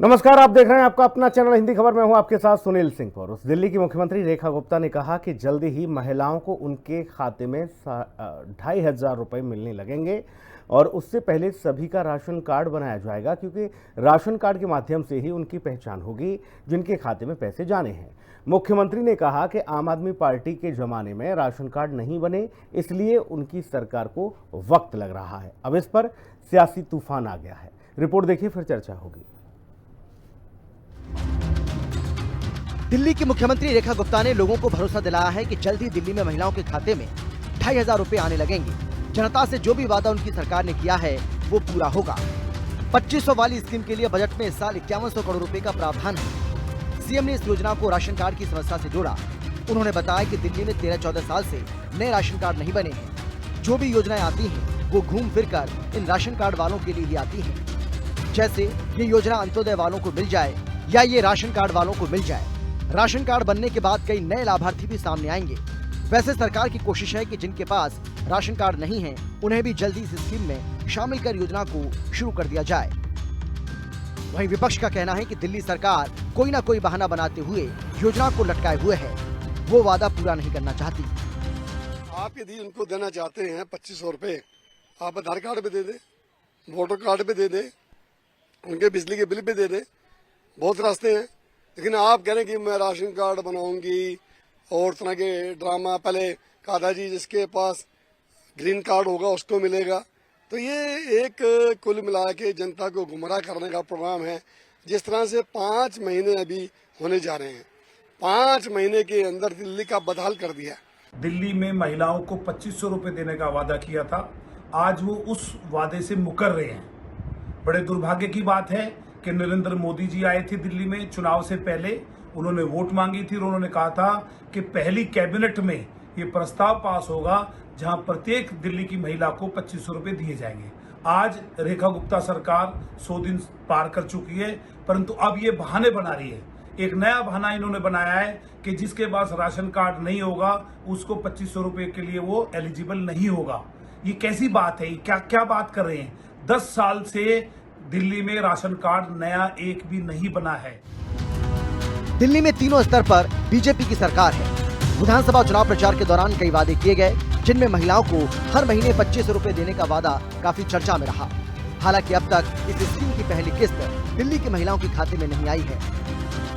नमस्कार, आप देख रहे हैं आपका अपना चैनल हिंदी खबर। मैं हूं आपके साथ सुनील सिंह पौरुष। दिल्ली की मुख्यमंत्री रेखा गुप्ता ने कहा कि जल्दी ही महिलाओं को उनके खाते में 2,500 रुपये मिलने लगेंगे और उससे पहले सभी का राशन कार्ड बनाया जाएगा, क्योंकि राशन कार्ड के माध्यम से ही उनकी पहचान होगी जिनके खाते में पैसे जाने हैं। मुख्यमंत्री ने कहा कि आम आदमी पार्टी के जमाने में राशन कार्ड नहीं बने, इसलिए उनकी सरकार को वक्त लग रहा है। अब इस पर सियासी तूफान आ गया है। रिपोर्ट देखिए, फिर चर्चा होगी। दिल्ली की मुख्यमंत्री रेखा गुप्ता ने लोगों को भरोसा दिलाया है कि जल्द ही दिल्ली में महिलाओं के खाते में 2,500 रुपए आने लगेंगे। जनता से जो भी वादा उनकी सरकार ने किया है वो पूरा होगा। 2500 वाली स्कीम के लिए बजट में इस साल 5100 करोड़ रुपए का प्रावधान है। सीएम ने इस योजना को राशन कार्ड की समस्या से जोड़ा। उन्होंने बताया कि दिल्ली में 13-14 साल से नए राशन कार्ड नहीं बने हैं। जो भी योजनाएं आती हैं वो घूम फिर कर इन राशन कार्ड वालों के लिए ही आती है। जैसे ये योजना अंत्योदय वालों को मिल जाए या ये राशन कार्ड वालों को मिल जाए। राशन कार्ड बनने के बाद कई नए लाभार्थी भी सामने आएंगे। वैसे सरकार की कोशिश है कि जिनके पास राशन कार्ड नहीं है उन्हें भी जल्दी इस स्कीम में शामिल कर योजना को शुरू कर दिया जाए। वहीं विपक्ष का कहना है कि दिल्ली सरकार कोई ना कोई बहाना बनाते हुए योजना को लटकाए हुए है। वो वादा पूरा नहीं करना चाहती। आप यदि उनको देना चाहते हैं 2500 रुपए, आप आधार कार्ड पे दे दें, वोटर कार्ड पे दे दें, उनके बिजली के बिल पे दे दें। बहुत रास्ते हैं, लेकिन आप कह रहे हैं कि मैं राशन कार्ड बनाऊंगी और तरह के ड्रामा। पहले कहा था जी जिसके पास ग्रीन कार्ड होगा उसको मिलेगा। तो ये एक कुल मिला के जनता को गुमराह करने का प्रोग्राम है। जिस तरह से 5 महीने अभी होने जा रहे हैं, 5 महीने के अंदर दिल्ली का बदहाल कर दिया। दिल्ली में महिलाओं को 2500 रुपए देने का वादा किया था, आज वो उस वादे से मुकर रहे हैं। बड़े दुर्भाग्य की बात है कि नरेंद्र मोदी जी आए थे दिल्ली में चुनाव से पहले। उन्होंने वोट मांगी थी और उन्होंने कहा था कि पहली कैबिनेट में ये प्रस्ताव पास होगा जहां प्रत्येक दिल्ली की महिला को 2500 रुपए दिए जाएंगे। आज रेखा गुप्ता सरकार 100 दिन पार कर चुकी है, परंतु अब ये बहाने बना रही है। एक नया बहाना इन्होंने बनाया है कि जिसके पास राशन कार्ड नहीं होगा उसको 2500 रुपए के लिए वो एलिजिबल नहीं होगा। ये कैसी बात है? क्या क्या बात कर रहे हैं? 10 साल से दिल्ली में राशन कार्ड नया एक भी नहीं बना है। दिल्ली में तीनों स्तर पर बीजेपी की सरकार है। विधानसभा चुनाव प्रचार के दौरान कई वादे किए गए, जिनमें महिलाओं को हर महीने 2500 रुपए देने का वादा काफी चर्चा में रहा। हालांकि अब तक इस स्कीम की पहली किस्त दिल्ली की महिलाओं के खाते में नहीं आई है।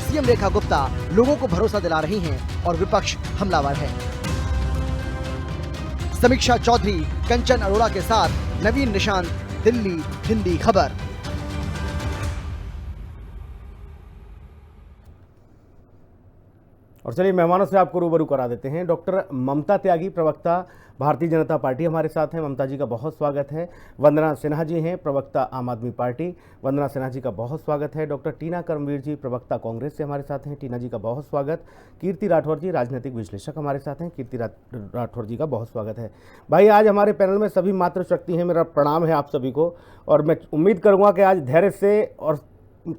सीएम रेखा गुप्ता लोगों को भरोसा दिला रही हैं और विपक्ष हमलावर है। समीक्षा चौधरी, कंचन अरोड़ा के साथ नवीन निशांत, दिल्ली हिंदी खबर। और चलिए मेहमानों से आपको रूबरू करा देते हैं। डॉक्टर ममता त्यागी, प्रवक्ता भारतीय जनता पार्टी, हमारे साथ हैं। ममता जी का बहुत स्वागत है। वंदना सिन्हा जी हैं, प्रवक्ता आम आदमी पार्टी। वंदना सिन्हा जी का बहुत स्वागत है। डॉक्टर टीना कर्मवीर जी, प्रवक्ता कांग्रेस से हमारे साथ हैं। टीना जी का बहुत स्वागत। कीर्ति राठौर जी, राजनीतिक विश्लेषक, हमारे साथ हैं। कीर्ति राठौर जी का बहुत स्वागत है। भाई, आज हमारे पैनल में सभी मातृशक्ति हैं। मेरा प्रणाम है आप सभी को, और मैं उम्मीद करूँगा कि आज धैर्य से और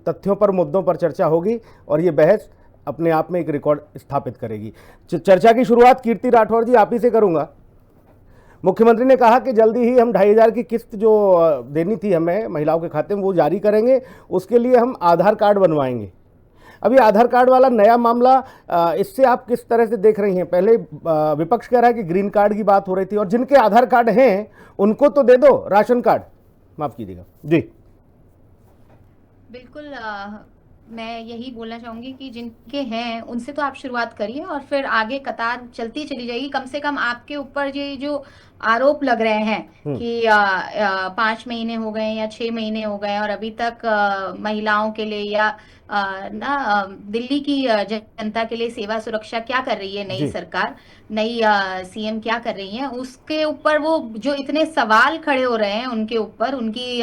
तथ्यों पर, मुद्दों पर चर्चा होगी और ये बहस अपने आप में एक रिकॉर्ड स्थापित करेगी। चर्चा की शुरुआत कीर्ति राठौर जी आप ही से करूंगा। मुख्यमंत्री ने कहा कि जल्दी ही हम 2,500 की किस्त जो देनी थी हमें महिलाओं के खाते में वो जारी करेंगे, उसके लिए हम आधार कार्ड बनवाएंगे। अभी आधार कार्ड वाला नया मामला, इससे आप किस तरह से देख रही हैं? पहले विपक्ष कह रहा है कि ग्रीन कार्ड की बात हो रही थी, और जिनके आधार कार्ड हैं उनको तो दे दो राशन कार्ड। माफ कीजिएगा जी। बिल्कुल, मैं यही बोलना चाहूंगी कि जिनके हैं उनसे तो आप शुरुआत करिए और फिर आगे कतार चलती चली जाएगी। कम से कम आपके ऊपर ये जो आरोप लग रहे हैं कि 5 महीने हो गए या 6 महीने हो गए और अभी तक महिलाओं के लिए या दिल्ली की जनता के लिए सेवा सुरक्षा क्या कर रही है नई सरकार, नई सीएम क्या कर रही है, उसके ऊपर वो जो इतने सवाल खड़े हो रहे हैं उनके ऊपर, उनकी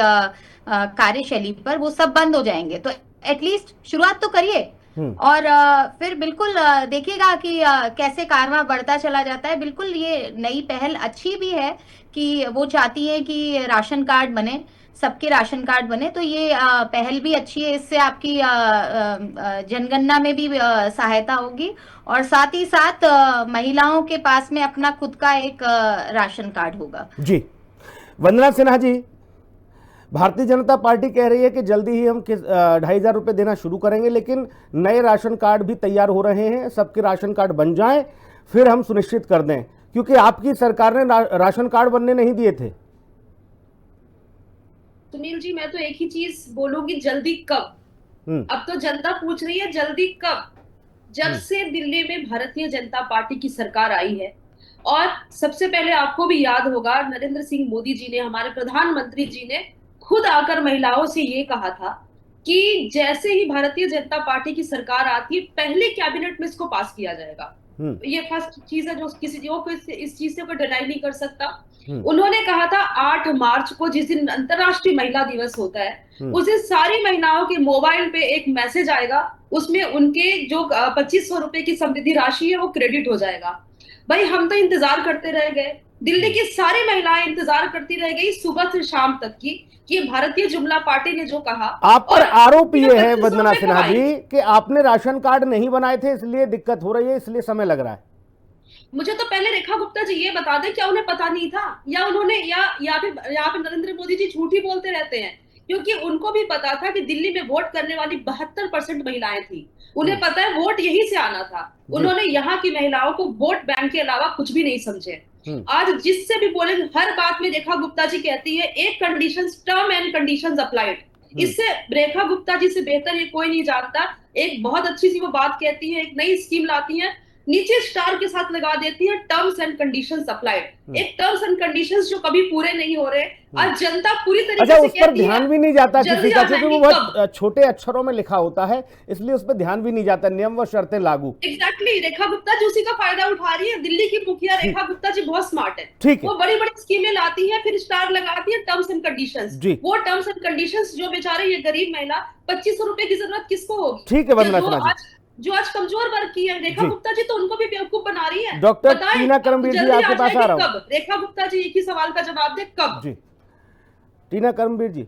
कार्यशैली पर, वो सब बंद हो जाएंगे। तो एटलीस्ट शुरुआत तो करिए और फिर बिल्कुल देखिएगा कि कैसे कारवां बढ़ता चला जाता है। बिल्कुल ये नई पहल अच्छी भी है कि वो चाहती है कि राशन कार्ड बने, सबके राशन कार्ड बने, तो ये पहल भी अच्छी है। इससे आपकी जनगणना में भी सहायता होगी और साथ ही साथ महिलाओं के पास में अपना खुद का एक राशन कार्ड होगा। जी। वंदना सिन्हा जी, भारतीय जनता पार्टी कह रही है कि जल्दी ही हम 2,500 रुपये देना शुरू करेंगे, लेकिन नए राशन कार्ड भी तैयार हो रहे हैं, सबके राशन कार्ड बन जाएं फिर हम सुनिश्चित कर दें, क्योंकि आपकी सरकार ने राशन कार्ड बनने नहीं दिए थे। सुनील जी, मैं तो एक ही चीज बोलूंगी, जल्दी कब? अब तो जनता पूछ रही है जल्दी कब। जब से दिल्ली में भारतीय जनता पार्टी की सरकार आई है, और सबसे पहले आपको भी याद होगा नरेंद्र सिंह मोदी जी ने, हमारे प्रधानमंत्री जी ने खुद आकर महिलाओं से ये कहा था कि जैसे ही भारतीय जनता पार्टी की सरकार आती है पहले कैबिनेट में इसको पास किया जाएगा। ये फर्स्ट चीज है जो किसी को इस चीज से कोई डिनाई नहीं कर सकता। उन्होंने कहा था 8 मार्च को, जिस दिन अंतरराष्ट्रीय महिला दिवस होता है, उस दिन सारी महिलाओं के मोबाइल पे एक मैसेज आएगा, उसमें उनके जो 2500 रुपए की समृद्धि राशि है वो क्रेडिट हो जाएगा। भाई हम तो इंतजार करते रह गए, दिल्ली की सारी महिलाएं इंतजार करती रह गई सुबह से शाम तक की कि भारतीय जुमला पार्टी ने जो कहा। आप पर आरोप ये है वंदना सिन्हा जी कि आपने राशन कार्ड नहीं बनाए थे इसलिए दिक्कत हो रही है, इसलिए समय लग रहा है। मुझे तो पहले रेखा गुप्ता जी ये बता दें, क्या उन्हें पता नहीं था, या उन्होंने या फिर यहाँ पे नरेंद्र मोदी जी झूठ ही बोलते रहते हैं? क्योंकि उनको भी पता था कि दिल्ली में वोट करने वाली 72% महिलाएं थी, उन्हें पता है वोट यहीं से आना था। उन्होंने यहाँ की महिलाओं को वोट बैंक के अलावा कुछ भी नहीं समझे। आज जिससे भी बोले हर बात में रेखा गुप्ता जी कहती है एक condition, term and conditions applied. इससे रेखा गुप्ता जी से बेहतर ये कोई नहीं जानता। एक बहुत अच्छी सी वो बात कहती है, एक नई स्कीम लाती है, नीचे स्टार के साथ लगा देती है टर्म्स एंड कंडीशंस अप्लाइड। एक टर्म्स एंड कंडीशंस जो कभी पूरे नहीं हो रहे, आज जनता पूरी तरीके से उस पर ध्यान भी नहीं जाता किसी का, क्योंकि वो बहुत छोटे अक्षरों में लिखा होता है, इसलिए उस पर ध्यान भी नहीं जाता। नियम व शर्तें लागू। एग्जैक्टली, रेखा गुप्ता जी उसी का फायदा उठा रही है। दिल्ली की मुखिया रेखा गुप्ता जी बहुत स्मार्ट है, ठीक है, वो बड़ी बड़ी स्कीमें लाती है, फिर स्टार लगाती है टर्म्स एंड कंडीशंस। वो टर्म्स एंड कंडीशंस जो बेचारे ये गरीब महिला 2500 रुपए की जरूरत किसको होगी? ठीक है वंदना सिन्हा जी, जो आज कमजोर वर्ग की है, रेखा गुप्ता जी तो उनको भी बेवकूफ बना रही है। डॉक्टर टीना कर्मवीर जी आपके पास आ रहा हूं। रेखा गुप्ता जी एक ही सवाल का जवाब दे, कब? जी टीना कर्मवीर जी,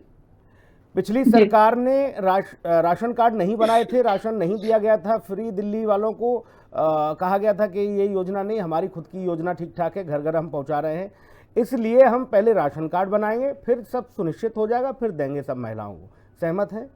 पिछली सरकार ने राशन कार्ड नहीं बनाए थे, राशन नहीं दिया गया था, फ्री दिल्ली वालों को कहा गया था कि ये योजना नहीं, हमारी खुद की योजना ठीक ठाक है, घर घर हम पहुंचा रहे हैं, इसलिए हम पहले राशन कार्ड बनाएंगे फिर सब सुनिश्चित हो जाएगा, फिर देंगे सब महिलाओं को। सहमत है?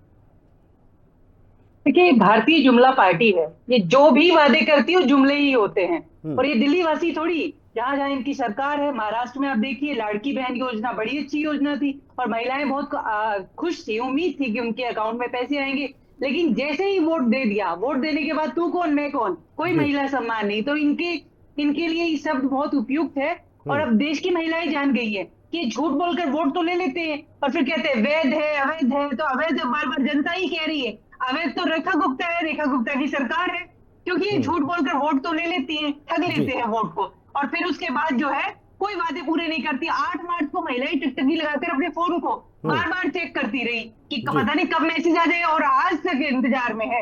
देखिए, भारतीय जुमला पार्टी है, ये जो भी वादे करती है वो जुमले ही होते हैं। और ये दिल्ली वासी थोड़ी, जहां जहां इनकी सरकार है, महाराष्ट्र में आप देखिए लाड़की बहन योजना बड़ी अच्छी योजना थी और महिलाएं बहुत खुश थी, उम्मीद थी कि उनके अकाउंट में पैसे आएंगे। लेकिन जैसे ही वोट दे दिया, वोट देने के बाद तू कौन मैं कौन, कोई महिला सम्मान नहीं। तो इनके लिए ये शब्द बहुत उपयुक्त है। और अब देश की महिलाएं जान गई है कि झूठ बोलकर वोट तो ले लेते हैं और फिर कहते हैं वैध है अवैध है। तो अवैध बार बार जनता ही कह रही है, अवैध तो रेखा गुप्ता है, रेखा गुप्ता की सरकार है, क्योंकि ये झूठ बोलकर वोट तो ले लेती हैं, ठग लेते हैं वोट को, और फिर उसके बाद जो है कोई वादे पूरे नहीं करती। 8 मार्च को महिलाएं टिकटकी लगाकर अपने फोन को बार बार चेक करती रही कि पता नहीं कब मैसेज आ जाएगा, और आज तक इंतजार में है।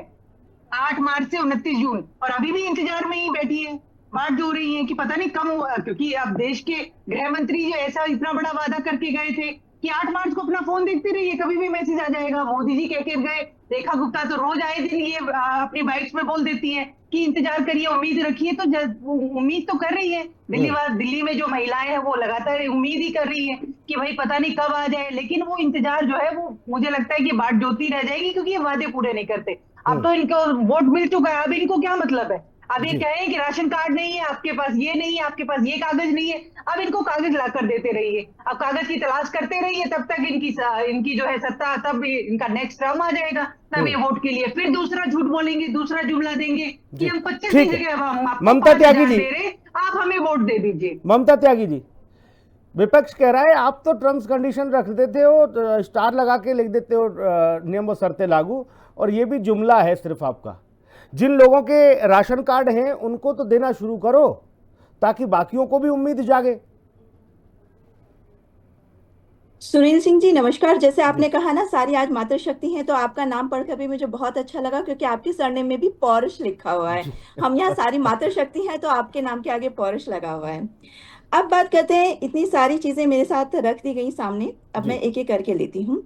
8 मार्च से 29 जून और अभी भी इंतजार में ही बैठी है। बात जो हो रही है कि पता नहीं कब हुआ, क्योंकि अब देश के गृह मंत्री जो ऐसा इतना बड़ा वादा करके गए थे कि 8 मार्च को अपना फोन देखते रहिए, कभी भी मैसेज आ जाएगा। मोदी जी कह के गए, रेखा गुप्ता तो रोज आए दिन ये अपनी बाइट्स में बोल देती है कि इंतजार करिए, उम्मीद रखिए। तो उम्मीद तो कर रही है दिल्ली में जो महिलाएं हैं वो लगातार उम्मीद ही कर रही है कि भाई पता नहीं कब आ जाए। लेकिन वो इंतजार जो है वो मुझे लगता है कि बात जोती रह जाएगी, क्योंकि ये वादे पूरे नहीं करते। अब तो इनको वोट मिल चुका है, अब इनको क्या मतलब है? अब ये कहें कि राशन कार्ड नहीं है आपके पास, ये नहीं है आपके पास, ये कागज नहीं है, अब इनको कागज लाकर देते रहिए, अब कागज की तलाश करते रहिए, तब तक इनकी जो है सत्ता, तब इनका नेक्स्ट टर्म आ जाएगा, तब ये वोट के लिए फिर दूसरा झूठ बोलेंगे, दूसरा जुमला देंगे कि हम 25 की जगह ममता त्यागी जी दे रहे, आप हमें वोट दे दीजिए। ममता त्यागी जी, विपक्ष कह रहा है आप तो टर्म्स कंडीशन रख देते हो, स्टार लगा के लिख देते हो नियम व शर्तें लागू, और ये भी जुमला है सिर्फ आपका। जिन लोगों के राशन कार्ड हैं उनको तो देना शुरू करो ताकि बाकियों को भी उम्मीद जागे। सुनील सिंह जी नमस्कार। जैसे आपने कहा ना सारी आज मातृशक्ति हैं, तो आपका नाम पढ़कर भी मुझे बहुत अच्छा लगा, क्योंकि आपके सरनेम में भी पौरुष लिखा हुआ है। हम यहाँ सारी मातृशक्ति हैं, तो आपके नाम के आगे पौरुष लगा हुआ है। अब बात करते हैं, इतनी सारी चीजें मेरे साथ रख दी गई सामने, अब मैं एक एक करके लेती हूँ।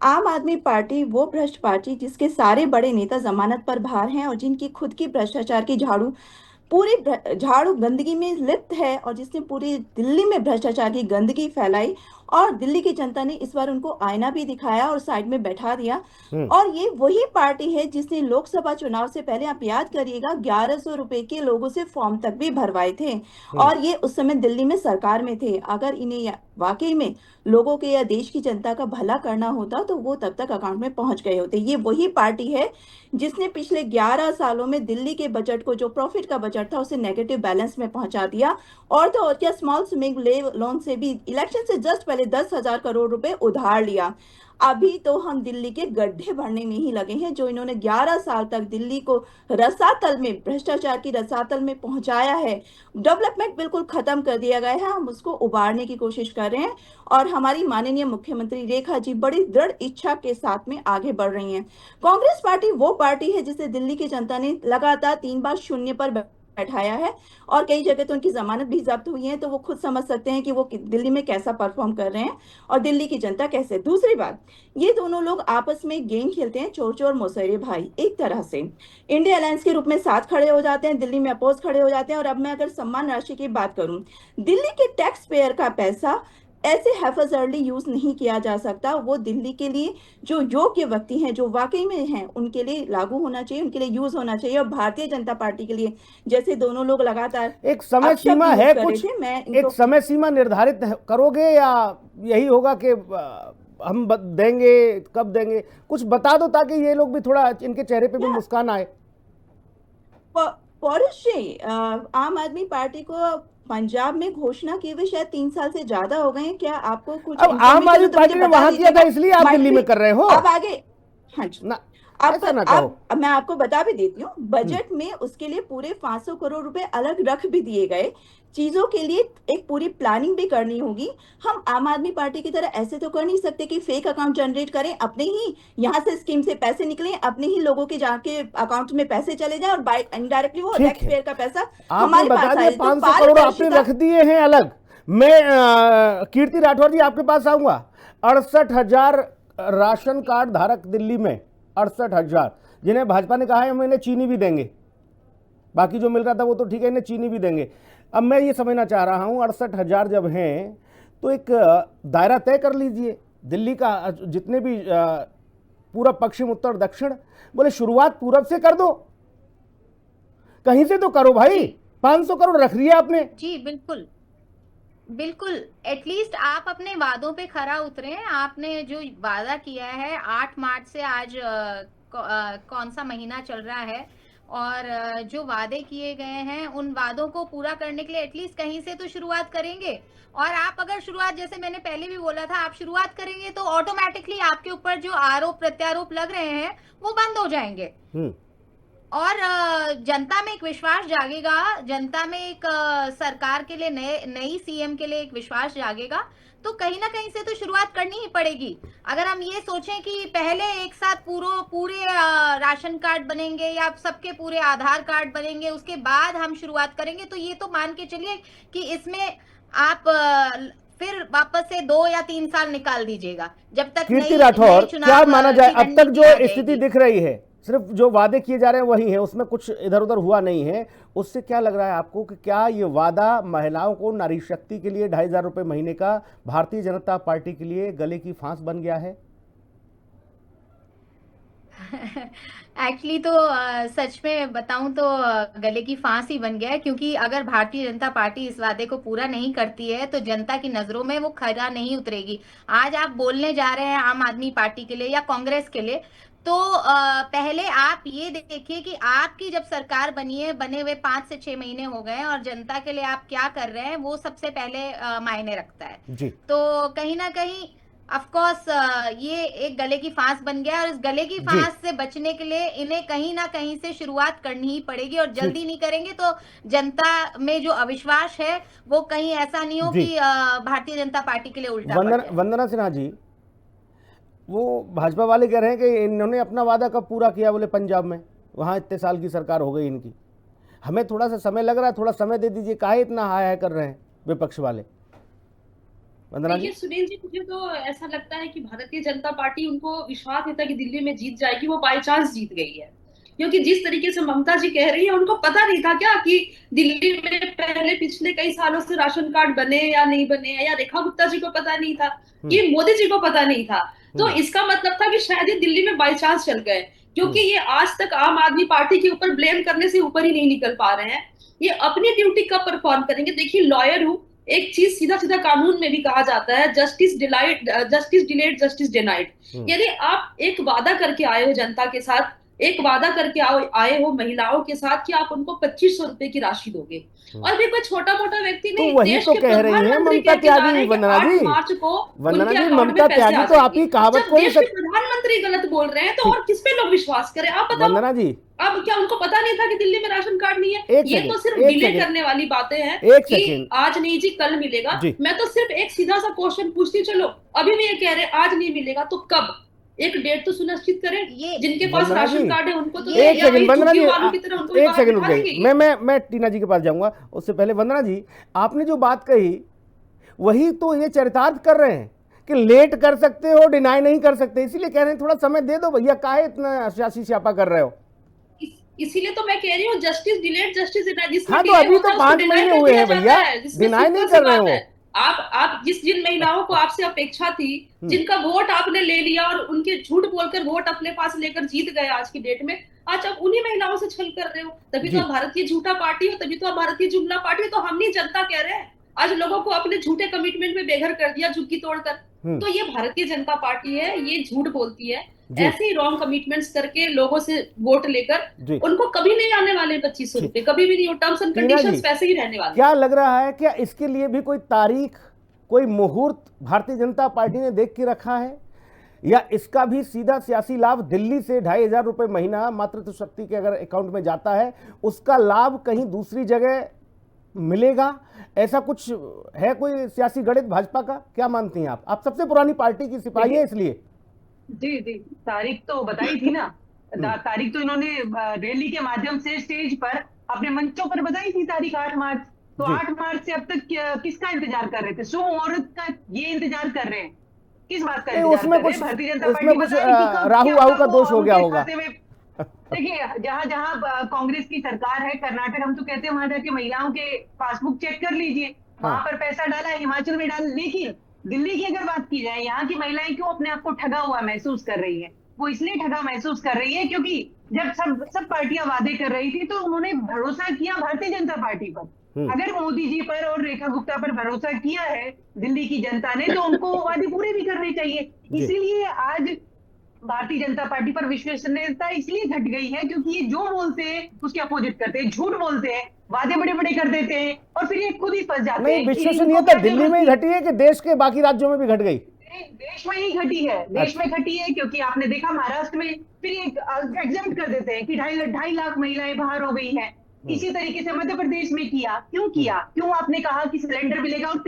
आम आदमी पार्टी वो भ्रष्ट पार्टी जिसके सारे बड़े नेता जमानत पर बाहर हैं और जिनकी खुद की भ्रष्टाचार की झाड़ू गंदगी में लिप्त है, और जिसने पूरी दिल्ली में भ्रष्टाचार की गंदगी फैलाई और दिल्ली की जनता ने इस बार उनको आईना भी दिखाया और साइड में बैठा दिया। और ये वही पार्टी है जिसने लोकसभा चुनाव से पहले, आप याद करिएगा, 1100 रुपए के लोगों से फॉर्म तक भी भरवाए थे, और ये उस समय दिल्ली में सरकार में थे। अगर इन्हें वाकई में लोगों के या देश की जनता का भला करना होता तो वो तब तक अकाउंट में पहुंच गए होते। ये वही पार्टी है जिसने पिछले 11 सालों में दिल्ली के बजट को, जो प्रॉफिट का बजट था, उसे नेगेटिव बैलेंस में पहुंचा दिया। और तो और क्या, स्मॉल स्विंग लोन से भी इलेक्शन से जस्ट पहले 10,000 करोड़ रुपए उधार लिया। अभी तो हम दिल्ली के गड्ढे भरने में ही लगे हैं। जो इन्होंने 11 साल तक दिल्ली को रसातल में, भ्रष्टाचार की रसातल में पहुंचाया है, डेवलपमेंट बिल्कुल खत्म कर दिया गया है, हम उसको उबारने की कोशिश कर रहे हैं। और हमारी माननीय मुख्यमंत्री रेखा जी बड़ी दृढ़ इच्छा के साथ में आगे बढ़ रही हैं। कांग्रेस पार्टी वो पार्टी है जिसे दिल्ली की जनता ने लगातार 3 बार शून्य पर बैठाया है, और कई जगह तो उनकी जमानत भी जब्त हुई है। तो वो खुद समझ सकते हैं कि वो दिल्ली में कैसा परफॉर्म कर रहे हैं और दिल्ली की जनता कैसे। दूसरी बात, ये दोनों लोग आपस में गेम खेलते हैं, चोर चोर मौसेरे भाई। एक तरह से इंडिया अलायंस के रूप में साथ खड़े हो जाते हैं, दिल्ली में अपोज खड़े हो जाते हैं। और अब मैं अगर सम्मान राशि की बात करूं, दिल्ली के टैक्स पेयर का पैसा ऐसे हैफजर्डली यूज नहीं किया जा सकता। वो दिल्ली के लिए जो योग्य व्यक्ति हैं, जो वाकई में हैं, उनके लिए लागू होना चाहिए, उनके लिए यूज होना चाहिए। और भारतीय जनता पार्टी के लिए, जैसे दोनों लोग लगातार एक समय अब सीमा शब्द है, यूज कर कुछ रहे थे, मैं एक इनको समय सीमा निर्धारित करोगे या यही होगा कि हम देंगे, कब देंगे, कुछ बता दो ताकि ये लोग भी थोड़ा, इनके चेहरे पे भी मुस्कान आए। पौरुष जी, आम आदमी पार्टी को पंजाब में घोषणा किए हुए शायद 3 साल से ज्यादा हो गए हैं। क्या आपको कुछ अब आम आदमी पार्टी ने वहां किया था, इसलिए आप दिल्ली में कर रहे हो। अब आगे, हाँ जी, ना ऐसा ना कहो। अब मैं आपको बता भी देती हूँ, बजट में उसके लिए पूरे 500 करोड़ रुपए अलग रख भी दिए गए। चीजों के लिए एक पूरी प्लानिंग भी करनी होगी। हम आम आदमी पार्टी की तरह ऐसे तो कर नहीं सकते कि फेक अकाउंट जनरेट करें, अपने ही यहाँ से स्कीम से पैसे निकले, अपने ही लोगों के जाके अकाउंट में पैसे चले जाए और बाय इनडायरेक्टली वो टैक्स पेयर का पैसा हमारे पास आए। 500 करोड़ आपने रख दिए हैं अलग। मैं कीर्ति राठौर जी आपके पास आऊंगा। 68,000 राशन कार्ड धारक दिल्ली में, 68,000, जिन्हें भाजपा ने कहा है हम इन्हें चीनी भी देंगे, बाकी जो मिल रहा था वो तो ठीक है, इन्हें चीनी भी देंगे। अब मैं ये समझना चाह रहा हूं, 68,000 जब हैं तो एक दायरा तय कर लीजिए दिल्ली का, जितने भी पूरब, पश्चिम, उत्तर, दक्षिण, बोले शुरुआत पूरब से कर दो, कहीं से तो करो भाई। 500 करोड़ रख लिया आपने। जी बिल्कुल बिल्कुल, एटलीस्ट आप अपने वादों पे खरा उतरे। आपने जो वादा किया है, 8 मार्च से आज कौन सा महीना चल रहा है, और जो वादे किए गए हैं उन वादों को पूरा करने के लिए एटलीस्ट कहीं से तो शुरुआत करेंगे। और आप अगर शुरुआत, जैसे मैंने पहले भी बोला था, आप शुरुआत करेंगे तो ऑटोमेटिकली आपके ऊपर जो आरोप प्रत्यारोप लग रहे हैं वो बंद हो जाएंगे, और जनता में एक विश्वास जागेगा, जनता में एक सरकार के लिए, नई सीएम के लिए एक विश्वास जागेगा। तो कहीं ना कहीं से तो शुरुआत करनी ही पड़ेगी। अगर हम ये सोचें कि पहले एक साथ पूरे राशन कार्ड बनेंगे या सबके पूरे आधार कार्ड बनेंगे, उसके बाद हम शुरुआत करेंगे, तो ये तो मान के चलिए कि इसमें आप फिर वापस से 2 या 3 साल निकाल दीजिएगा, जब तक कीर्ति राठौर, क्या माना जाए अब तक जो स्थिति दिख रही है, सिर्फ जो वादे किए जा रहे हैं वही है, उसमें कुछ इधर उधर हुआ नहीं है, उससे क्या लग रहा है आपको कि क्या ये वादा महिलाओं को, नारी शक्ति के लिए 2,500 रुपए महीने का भारतीय जनता पार्टी के लिए गले की फांस बन गया है? एक्चुअली तो सच में बताऊं तो गले की फांस ही बन गया है, क्योंकि अगर भारतीय जनता पार्टी इस वादे को पूरा नहीं करती है तो जनता की नजरों में वो खरा नहीं उतरेगी। आज आप बोलने जा रहे हैं आम आदमी पार्टी के लिए या कांग्रेस के लिए, तो पहले आप ये देखिए कि आपकी जब सरकार बनी है, बने हुए 5 से 6 महीने हो गए, और जनता के लिए आप क्या कर रहे हैं वो सबसे पहले मायने रखता है जी। तो कहीं ना कहीं ऑफ कोर्स ये एक गले की फांस बन गया, और इस गले की फांस से बचने के लिए इन्हें कहीं ना कहीं से शुरुआत करनी ही पड़ेगी, और जल्दी नहीं करेंगे तो जनता में जो अविश्वास है वो कहीं ऐसा नहीं हो कि भारतीय जनता पार्टी के लिए उल्टा। वंदना सिन्हा जी, वो भाजपा वाले कह रहे हैं कि इन्होंने अपना वादा कब पूरा किया, बोले पंजाब में, वहां इतने साल की सरकार हो गई इनकी, हमें थोड़ा सा समय लग रहा है, थोड़ा समय दे दीजिए, काहे इतना हाय हाय कर रहे हैं विपक्ष वाले? देखिए सुनील जी, मुझे तो ऐसा लगता है कि भारतीय जनता पार्टी, उनको विश्वास नहीं था कि दिल्ली में जीत जाएगी, वो बाई चांस जीत गई है। क्योंकि जिस तरीके से ममता जी कह रही है, उनको पता नहीं था क्या कि दिल्ली में पहले पिछले कई सालों से राशन कार्ड बने या नहीं बने, या रेखा गुप्ता जी को पता नहीं था, कि मोदी जी को पता नहीं था। तो इसका मतलब था कि शायद ये दिल्ली में बाई चांस चल गए, क्योंकि ये आज तक आम आदमी पार्टी के ऊपर ब्लेम करने से ऊपर ही नहीं निकल पा रहे हैं। ये अपनी ड्यूटी कब परफॉर्म करेंगे? देखिए, लॉयर हूं, एक चीज सीधा सीधा कानून में भी कहा जाता है, जस्टिस डिलेड जस्टिस डिनाइड। यानी आप एक वादा करके आए हो जनता के साथ, एक वादा करके आए हो महिलाओं के साथ कि आप उनको 2500 रुपए की राशि दोगे, और भी कोई छोटा मोटा व्यक्ति नहीं, तो वही तो कह रही है ममता त्यागी। वंदना जी, वंदना जी, ममता त्यागी तो आप ही कहावत को ही प्रधानमंत्री गलत बोल रहे हैं, तो और किस पे लोग विश्वास करें? आप बताओ। वंदना जी, अब क्या उनको पता नहीं था कि दिल्ली में राशन कार्ड नहीं है? ये तो सिर्फ डिले करने वाली बातें हैं कि आज नहीं जी कल मिलेगा। मैं तो सिर्फ एक सीधा सा क्वेश्चन पूछती, चलो अभी भी ये कह रहे हैं आज नहीं मिलेगा, तो कब? एक डेट तो सुनिश्चित करें। जिनके पास राशन कार्ड है उनको तो एक सेकंड वंदना जी, एक सेकंड रुक जाइए। मैं टीना जी के पास जाऊंगा, उससे पहले वंदना जी, आपने जो बात कही वही तो ये चरितार्थ कर रहे हैं कि लेट कर सकते हो, डिनाई नहीं कर सकते, इसीलिए कह रहे हैं थोड़ा समय दे दो भैया, काहे इतना सियासी स्यापा कर रहे हो? इसीलिए तो मैं कह रही हूँ जस्टिस डिलेड जस्टिस डिनाइड। हाँ, तो अभी तो 5 महीने हुए हैं भैया, डिनाई नहीं कर रहे हो आप। जिन महिलाओं को आपसे अपेक्षा थी, जिनका वोट आपने ले लिया और उनके झूठ बोलकर वोट अपने पास लेकर जीत गए आज की डेट में, आज आप उन्हीं महिलाओं से छल कर रहे हो। तभी तो आप भारतीय झूठा पार्टी हो, तभी तो आप भारतीय जुमला पार्टी हो। तो हम नहीं, जनता कह रहे हैं, आज लोगों को अपने झूठे कमिटमेंट में बेघर कर दिया झुग्गी तोड़कर। तो ये भारतीय जनता पार्टी है, ये झूठ बोलती है, ऐसे ही रॉन्ग कमिटमेंट्स करके लोगों से वोट लेकर उनको कभी नहीं आने वाले 2500 रुपए, कभी भी नहीं। टर्म्स एंड कंडीशंस वैसे ही रहने वाले। क्या लग रहा है, क्या इसके लिए भी कोई तारीख, कोई मुहूर्त भारतीय जनता पार्टी ने देख के रखा है, या इसका भी सीधा सियासी लाभ दिल्ली से 2500 रुपए महीना मातृत्व शक्ति के अगर अकाउंट में जाता है, उसका लाभ कहीं दूसरी जगह मिलेगा? ऐसा कुछ है कोई सियासी गणित भाजपा का? क्या मानती हैं आप सबसे पुरानी पार्टी की सिपाही है इसलिए। जी जी, तारीख तो बताई थी ना, तारीख तो इन्होंने रैली के माध्यम से स्टेज पर अपने मंचों पर बताई थी, तारीख 8 मार्च। तो 8 मार्च से अब तक किसका इंतजार कर रहे थे? 100 औरत का ये इंतजार कर रहे हैं, किस बात का इंतजार कर रहे हैं? भारतीय जनता पार्टी राहु का दोष हो गया होगा। देखिए, जहाँ जहाँ कांग्रेस की सरकार है, कर्नाटक हम तो कहते हैं वहां जाके महिलाओं के पासबुक चेक कर लीजिए, वहां पर पैसा डाला है, हिमाचल में डाला। लेकिन दिल्ली की अगर बात की जाए, यहाँ की महिलाएं क्यों अपने आप को ठगा हुआ महसूस कर रही है? वो इसलिए ठगा महसूस कर रही है क्योंकि जब सब पार्टियां वादे कर रही थी तो उन्होंने भरोसा किया भारतीय जनता पार्टी पर। अगर मोदी जी पर और रेखा गुप्ता पर भरोसा किया है दिल्ली की जनता ने, तो उनको वादे पूरे भी करने चाहिए। इसीलिए आज भारतीय जनता पार्टी पर विश्वसनीयता इसलिए घट गई है क्योंकि ये जो बोलते हैं उसके अपोजिट करते हैं, झूठ बोलते हैं, वादे बड़े बड़े कर देते हैं, और फिर ये खुद ही फंस जाते हैं। विश्वसनीयता दिल्ली में ही घटी है कि देश के बाकी राज्यों में भी घट गई? देश में ही घटी है, देश में घटी है, क्योंकि आपने देखा महाराष्ट्र में फिर एग्जाम्प्ट कर देते हैं कि 2.5 लाख महिलाएं बाहर हो गई हैं। इसी तरीके से मध्य प्रदेश में किया। क्यों आपने कहा कि सिलेंडर मिलेगा? और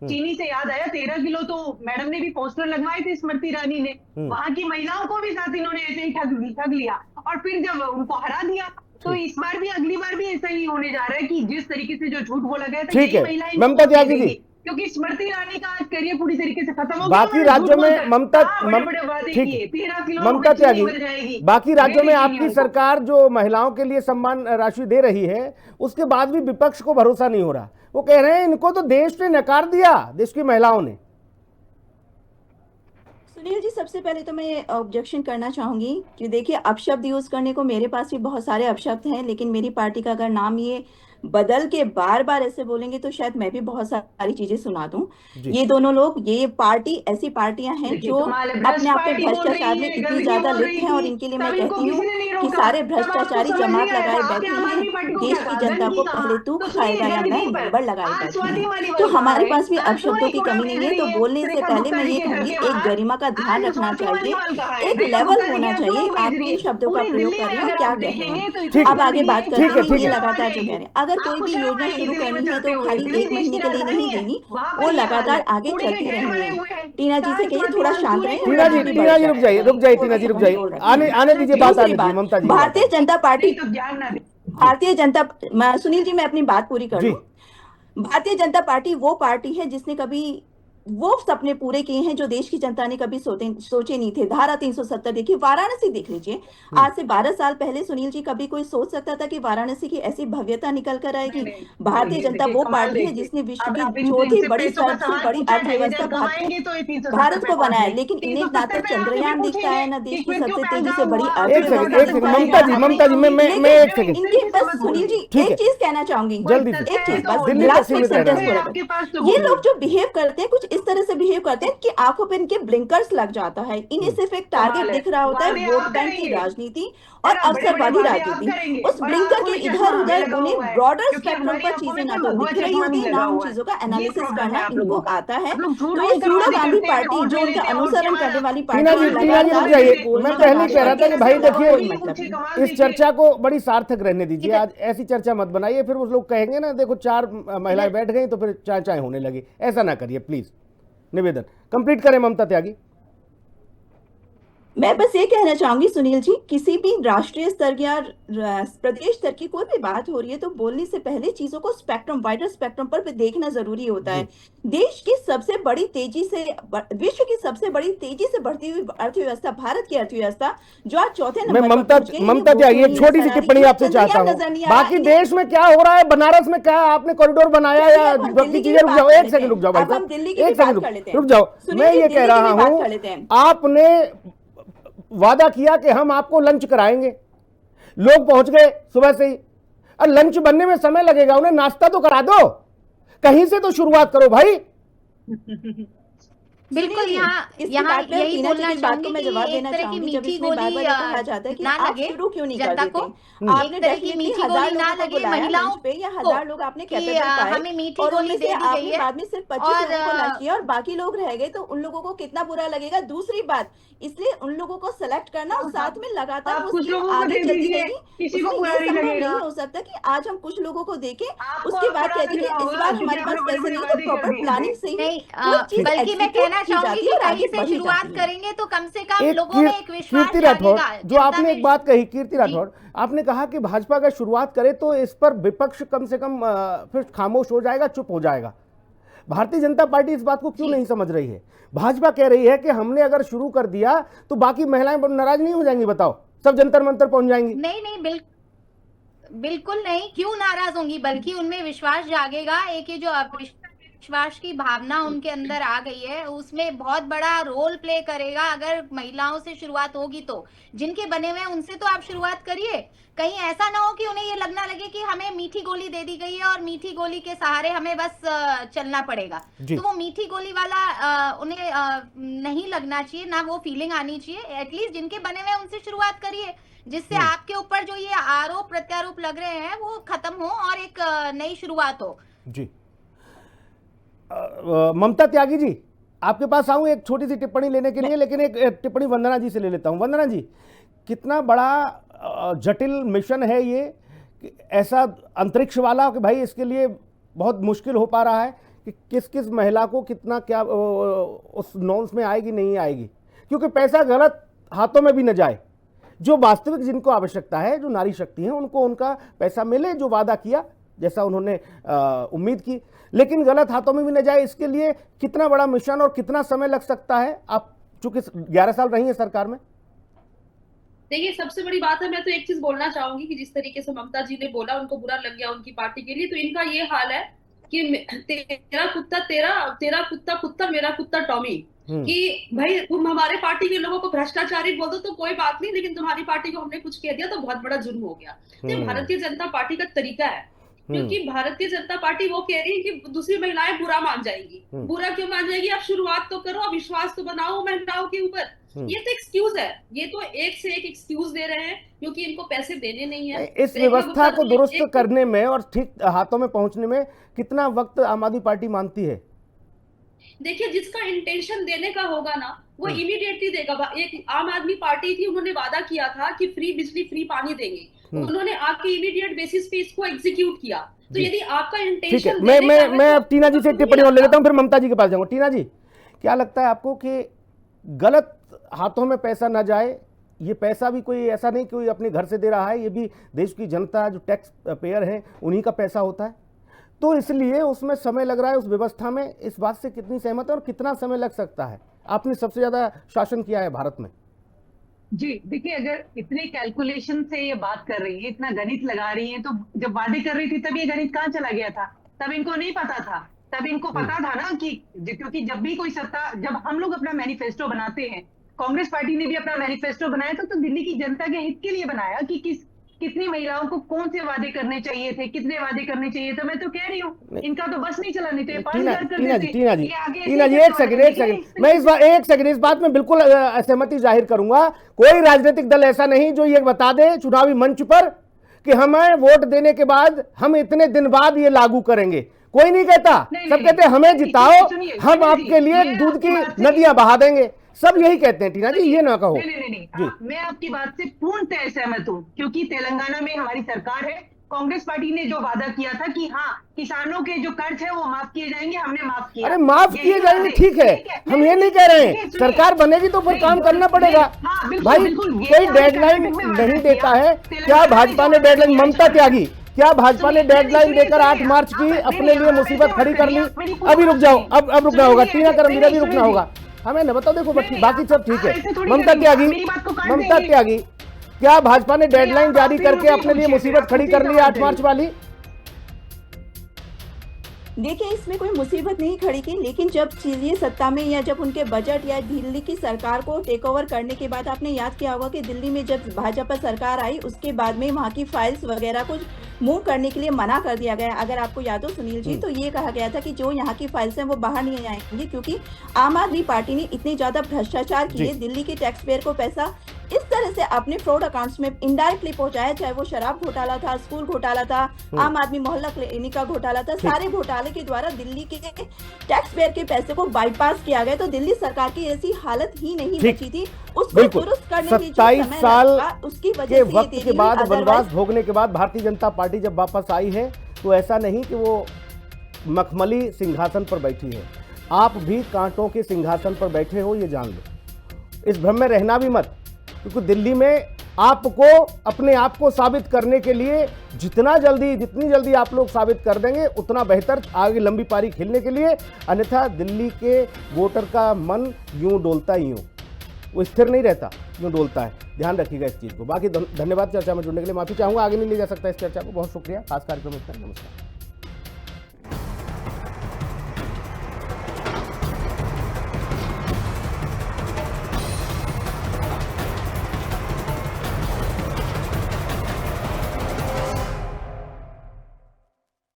चीनी से याद आया, 13 किलो तो मैडम ने भी पोस्टर लगवाए थे, स्मृति ईरानी ने, वहां की महिलाओं को भी साथ इन्होंने ऐसे ही ठग लिया, और फिर जब उनको हरा दिया, तो इस बार भी, अगली बार भी ऐसा ही होने जा रहा है कि जिस तरीके से जो झूठ बोला गया था, यही महिलाएं ममता त्यागी जी, क्योंकि स्मृति ईरानी का आज करियर पूरी तरीके से खत्म हो गया। बाकी राज्यों में ममता त्यागी, बाकी राज्यों में आपकी सरकार जो महिलाओं के लिए सम्मान राशि दे रही है, उसके बाद भी विपक्ष को भरोसा नहीं हो रहा। वो कह रहे हैं इनको तो देश ने नकार दिया, देश की महिलाओं ने। सुनील जी, सबसे पहले तो मैं ऑब्जेक्शन करना चाहूंगी कि देखिए, अपशब्द यूज करने को मेरे पास भी बहुत सारे अपशब्द हैं, लेकिन मेरी पार्टी का अगर नाम ये बदल के बार बार ऐसे बोलेंगे तो शायद मैं भी बहुत सारी चीजें सुना दूं। ये दोनों लोग, ये पार्टी ऐसी पार्टियां हैं जो अपने आप में भ्रष्टाचार में इतनी ज्यादा लिप्त हैं, और इनके लिए मैं कहती हूँ कि सारे भ्रष्टाचारी जमात लगाए बैठे हैं, देश की जनता को पहले तू खाएगा या मैं बराबर लगाए बैठे हैं। तो हमारे पास भी अपशब्दों की कमी नहीं है। तो बोलने से पहले मैं ये कहूंगी, एक गरिमा का ध्यान रखना चाहिए, एक लेवल होना चाहिए। आप किन शब्दों का प्रयोग कर रहे हो, क्या कह रहे हैं, अब आगे बात कर रहे हैं। ये लगातार जो कह रहे हैं, अगर कोई भी योजना शुरू करनी है तो खाली 1 महीने के लिए नहीं देनी, वो लगातार आगे चलती रहनी है। टीना जी से कहिए थोड़ा शांत रहे। टीना जी रुक जाइए, टीना जी रुक जाइए, आने दीजिए बात, आने दीजिए ममता जी। भारतीय जनता पार्टी, सुनील जी मैं अपनी बात पूरी कर लूं। भारतीय जनता पार्टी वो पार्टी है जिसने कभी वो सपने पूरे किए हैं जो देश की जनता ने कभी सोचे नहीं थे। धारा 370 देखिए, वाराणसी देख लीजिए, आज से 12 साल पहले सुनील जी कभी कोई सोच सकता था कि वाराणसी की ऐसी भव्यता निकल कर नहीं आएगी? नहीं भारतीय नहीं, जनता देखिए वो कमाल पार्टी है देखिए। जिसने विश्व अब की आप चौथी इनसे बड़ी पैसों का सबसे सवाल बड़ी पूछा, अर्थव्यवस्था जब कमाएंगे तो ये 370 भारत पे को पहुंच बनाया, जाएगी। लेकिन इन्हें ना 370 तो पे आप चंद्रयान ये दिखता है, ना पूछेंगे देश कि की क्यों सबसे पैदा तेजी से बड़ी हुआ, एक सेकंड अर्थव्यवस्था एक सेकंड दिखाया ममता जी मैं लेकिन एक सेकंड इनके बस सुनील जी ठीक है, एक चीज कहना चाहूंगी, जल्दी से एक चीज बस, दिल्ली तक लास्ट एक सीमित रहना सेंटेंस है। पूरा आपके पास तो कर। ये बोलिए। लोग जो बिहेव करते हैं कुछ इस तरह से बिहेव करते हैं कि आंखों पे इनके ब्लिंकर्स लग जाता है, इन्हें सिर्फ एक कमाल टारगेट है। दिख रहा होता है, वादे वोट आप बैंक की करेंगे, राजनीति और है ना, बड़े बड़े अवसरवादी वादे आप राजनीति। करेंगे उस और ब्लिंकर आपको के भी इधर चश्मा हमें उधर लगा उन्हें हुआ है, ब्रॉडर क्योंकि स्पेक्ट्रम हमारी पर आंखों में चीजें ना तो तो लघुआ दिख रही चश्मा होती नहीं है, लगा ना उन हुआ है। चीजों का ये एनालिसिस प्रॉब्लम करना है आप इनको लोगों का। आता है। आप लोग झूठ तो बोल ये कर वादे सूड़ोगांधी करते हैं, पार्टी वोट जो ले उनका लेते हैं और अनुसरण क्या करने वाली टीना पार्टी जी है, टीना जी रुक लगातार जाइए, बोलने मैं का पहले बात कह रहा था करती कि है, भाई इसका देखिए कोई मतलब नहीं। कमाल इस देखिए। चर्चा को बड़ी सार्थक रहने दीजिए, आज ऐसी चर्चा मत बनाइए, फिर उस लोग कहेंगे ना देखो 4 महिलाएं बैठ गई तो फिर चाय चाय होने लगी, ऐसा ना करिए प्लीज, निवेदन कंप्लीट करें ममता त्यागी। मैं बस ये कहना चाहूंगी सुनील जी, किसी भी राष्ट्रीय स्तर या प्रदेश स्तर की कोई भी बात हो रही है तो बोलने से पहले चीजों को स्पेक्ट्रम, वाइडर स्पेक्ट्रम पर भी देखना जरूरी होता है। देश की सबसे बड़ी तेजी से विश्व की सबसे बड़ी तेजी से बढ़ती हुई अर्थव्यवस्था, भारत की अर्थव्यवस्था जो आज चौथे मैं नंबर पर पहुंच गई है, ममता वो त्यागी क्यों एक नहीं छोटी नजर सी आ रही? टिप्पणी इन्हें आपसे चाहता चंद्रयान हूं, नजर नहीं आ रहा, बाकी इन्हें देश में क्या हो रहा है, बनारस में क्या आपने कॉरिडोर बनाया या अब हम बाकी दिल्ली की चीजें, भी रुक बात जाओ कर एक लेते सेकंड हैं। रुक जाओ भाई अब हम साहब, दिल्ली की भी एक सेकंड बात कर लेते हैं। रुक जाओ, सुनील मैं जी, ये दिल्ली कह की रहा भी बात हूं कर लेते हैं। आपने वादा किया कि हम आपको लंच कराएंगे, लोग पहुंच गए सुबह से ही, और लंच बनने में समय लगेगा, उन्हें नाश्ता तो करा दो, कहीं से तो शुरुआत करो भाई। बिल्कुल, यहाँ इसकी यहाँ बात में यही टीना जी बोलना की बात को चाहूंगी मैं कि जवाब एक देना तरह की चाहूंगी। जब मीठी इसमें बार गोली बार ये कहा जाता है कि ना आप लगे शुरू क्यों नहीं कर जनता देते, को, आपने एक तरह की डेफिनेटली मीठी 1000 गोली ना लोगों को लगे बुलाया महिलाओं मंच पे, या को 1000 लोग आपने कि कैपेबल पाए हमें मीठी और गोली उनमें दे से दी गई आपने है बाद में सिर्फ 25 और लोगों को लंच किया और बाकी लोग रह गए, तो उन लोगों को कितना बुरा लगेगा। दूसरी बात, इसलिए उन लोगों को सेलेक्ट करना और साथ में लगातार आप वो कुछ स्कीम लोगों को आगे दे चलती दीजिए, रहेगी। किसी को उसमें बुरा ये नहीं संभव लगेगा। नहीं हो सकता कि आज हम कुछ लोगों को देखें, आपको उसके अब बाद बुरा कहते लग कि रहा इस होगा बार क्योंकि हमारे पास आपने बड़े पैसे बड़े नहीं है, तो वादे कर प्रॉपर दिए प्लानिंग थे। से ही नहीं, कोई चीज बल्कि मैं कहना एग्जीक्यूट की चाहूंगी जाती कि है और कहीं आगे से बढ़ी शुरुआत जाती है। करेंगे तो कम से कम एक लोगों में एक विश्वास कीर्ति राठौर, जागेगा, जो जनता आपने में एक बात कही कीर्ति जी। राठौर, आपने कहा कि भाजपा अगर शुरुआत करे तो इस पर विपक्ष कम से कम फिर खामोश हो जाएगा, चुप हो जाएगा। भारतीय जनता पार्टी इस बात को क्यों नहीं समझ रही है? भाजपा कह रही है कि हमने अगर शुरू कर दिया तो बाकी महिलाएं नाराज नहीं हो जाएंगी, बताओ, सब जंतर मंतर पहुंच जाएंगी। नहीं नहीं, बिल्कुल नहीं, क्यों नाराज होंगी, बल्कि उनमें विश्वास जागेगा। एक ये जो विश्वास की भावना उनके अंदर आ गई है, उसमें बहुत बड़ा रोल प्ले करेगा। अगर महिलाओं से शुरुआत होगी तो जिनके बने हुए हैं उनसे तो आप शुरुआत करिए। कहीं ऐसा ना हो कि उन्हें ये लगना लगे कि हमें मीठी गोली दे दी गई है और मीठी गोली के सहारे हमें बस चलना पड़ेगा। तो वो मीठी गोली वाला उन्हें नहीं लगना चाहिए, ना वो फीलिंग आनी चाहिए। एटलीस्ट जिनके बने हुए हैं उनसे शुरुआत करिए, जिससे आपके ऊपर जो ये आरोप प्रत्यारोप लग रहे हैं वो खत्म हो और एक नई शुरुआत हो। जी ममता त्यागी जी, आपके पास आऊं एक छोटी सी टिप्पणी लेने के लिए, लेकिन एक टिप्पणी वंदना जी से ले लेता हूं। वंदना जी, कितना बड़ा जटिल मिशन है ये, ऐसा अंतरिक्ष वाला कि भाई इसके लिए बहुत मुश्किल हो पा रहा है कि किस किस महिला को कितना क्या उस नॉन्स में आएगी नहीं आएगी, क्योंकि पैसा गलत हाथों में भी न जाए। जो वास्तविक जिनको आवश्यकता है, जो नारी शक्ति है, उनको उनका पैसा मिले, जो वादा किया जैसा उन्होंने उम्मीद की, लेकिन गलत हाथों में भी न जाए। इसके लिए कितना बड़ा मिशन और कितना समय लग सकता है? आप चूंकि 11 साल रही हैं सरकार में। देखिए, सबसे बड़ी बात है, मैं तो एक चीज बोलना चाहूंगी कि जिस तरीके से ममता जी ने बोला, उनको बुरा लग गया उनकी पार्टी के लिए, तो इनका ये हाल है कि तेरा कुत्ता तेरा कुत्ता कुत्ता, मेरा कुत्ता टॉमी। कि भाई तुम हमारे पार्टी के लोगों को भ्रष्टाचारी बोल दो तो कोई बात नहीं, लेकिन तुम्हारी पार्टी को हमने कुछ कह दिया तो बहुत बड़ा जुर्म हो गया। तो भारतीय जनता पार्टी का तरीका है, क्योंकि भारतीय जनता पार्टी वो कह रही है कि दूसरी महिलाएं बुरा मान जाएंगी। बुरा क्यों मान जाएगी? आप शुरुआत तो करो, विश्वास तो बनाओ महिलाओं के ऊपर। ये तो एक्सक्यूज है, ये तो एक से एक एक्सक्यूज दे रहे हैं, क्योंकि इनको पैसे देने नहीं है। इस व्यवस्था को दुरुस्त करने में और ठीक हाथों में पहुंचने में कितना वक्त आम आदमी पार्टी मानती है? देखिए, जिसका इंटेंशन देने का होगा ना, वो इमीडिएटली देगा। एक आम आदमी पार्टी थी, उन्होंने वादा किया था कि फ्री बिजली फ्री पानी देंगे, उन्होंने आके इमीडिएट बेसिस पे इसको एग्जीक्यूट किया। तो यदि आपका इंटेंशन मैं अब टीना जी से टिप्पणी और ले लेता हूं, फिर ममता जी के पास जाऊंगा। टीना जी, क्या लगता है आपको कि गलत हाथों में पैसा ना जाए? ये पैसा भी कोई ऐसा नहीं कोई अपने घर से दे रहा है, ये भी देश की जनता जो टैक्स पेयर है उन्हीं का पैसा होता है। तो इसलिए उसमें समय लग रहा है, उस व्यवस्था में। इस बात से कितनी सहमत है और कितना समय लग सकता है? आपने सबसे ज्यादा शासन किया है भारत में। जी देखिए, अगर इतने कैलकुलेशन से ये बात कर रही है, इतना गणित लगा रही है, तो जब वादे कर रही थी तब ये गणित कहाँ चला गया था? तब इनको नहीं पता था। तब इनको पता था ना कि क्योंकि जब भी कोई सत्ता, जब हम लोग अपना मैनिफेस्टो बनाते हैं, कांग्रेस पार्टी ने भी अपना मैनिफेस्टो बनाया था, तो दिल्ली की जनता के हित के लिए बनाया कि कितनी महिलाओं को कौन से वादे करने चाहिए थे, कितने वादे करने चाहिए। तो मैं तो कह रही हूँ, इनका तो बस नहीं चला, नहीं तो ये 5,000 कर देते। टीना जी एक सेकंड, मैं इस बात में बिल्कुल असहमति जाहिर करूंगा। कोई राजनीतिक दल ऐसा नहीं जो ये बता दे चुनावी मंच पर कि हमें वोट देने के बाद हम इतने दिन बाद ये लागू करेंगे। कोई नहीं कहता, सब कहते हैं हमें जिताओ, हम आपके लिए दूध की नदियां बहा देंगे। सब यही कहते हैं। टीना जी ये ना कहो। नहीं, मैं आपकी बात से पूर्णतः सहमत हूँ, क्योंकि तेलंगाना में हमारी सरकार है। कांग्रेस पार्टी ने जो वादा किया था कि हाँ, किसानों के जो कर्ज है वो माफ किए जाएंगे, हमने माफ किया। अरे माफ किए जाएंगे, ठीक है, हम ये नहीं कह रहे हैं। सरकार बनेगी तो फिर काम करना पड़ेगा भाई। कोई डेडलाइन नहीं देता है। क्या भाजपा ने डेडलाइन, ममता त्यागी, क्या भाजपा ने डेडलाइन देकर 8 मार्च की अपने लिए मुसीबत खड़ी कर ली? अभी रुक जाओ, अब रुकना होगा। टीना करमवीर अभी रुकना होगा, हमें न बताओ। देखो बाकी सब ठीक है। ममता त्यागी, क्या भाजपा ने डेडलाइन जारी करके अपने लिए मुसीबत खड़ी कर ली 8 मार्च वाली? देखिए, इसमें कोई मुसीबत नहीं खड़ी की, लेकिन जब चीजें सत्ता में या जब उनके बजट या दिल्ली की सरकार को टेक ओवर करने के बाद, आपने याद किया होगा कि दिल्ली में जब भाजपा सरकार आई उसके बाद में वहाँ की फाइल्स वगैरह को मूव करने के लिए मना कर दिया गया। अगर आपको याद हो सुनील जी, तो ये कहा गया था कि जो यहाँ की फाइल्स हैं वो बाहर नहीं आएंगी, क्योंकि आम आदमी पार्टी ने इतनी ज्यादा भ्रष्टाचार किए, दिल्ली के टैक्स पेयर को पैसा इस तरह से अपने फ्रॉड अकाउंट्स में इनडायरेक्टली पहुंचाया, चाहे वो शराब घोटाला था, स्कूल घोटाला था, आम आदमी मोहल्ला क्लिनिक का घोटाला था। सारे घोटाले के द्वारा दिल्ली के टैक्स पेयर के पैसे को बाईपास किया गया। तो दिल्ली सरकार की ऐसी हालत ही नहीं बची थी। उसको दुरुस्त करने की 27 साल उसकी वजह के वक्त के बाद, वनवास भोगने के बाद भारतीय जनता पार्टी जब वापस आई है, तो ऐसा नहीं कि वो मखमली सिंहासन पर बैठी है। आप भी कांटों के सिंहासन पर बैठे हो, ये जान लो। इस भ्रम में रहना भी मत, क्योंकि दिल्ली में आपको अपने आप को साबित करने के लिए जितनी जल्दी आप लोग साबित कर देंगे उतना बेहतर, आगे लंबी पारी खेलने के लिए। अन्यथा दिल्ली के वोटर का मन यूं डोलता ही यूं, वो स्थिर नहीं रहता, यूं डोलता है। ध्यान रखिएगा इस चीज़ को। बाकी धन्यवाद चर्चा में जुड़ने के लिए। माफी चाहूंगा, आगे नहीं ले जा सकता इस चर्चा को। बहुत शुक्रिया। खास कार्यक्रम में नमस्कार।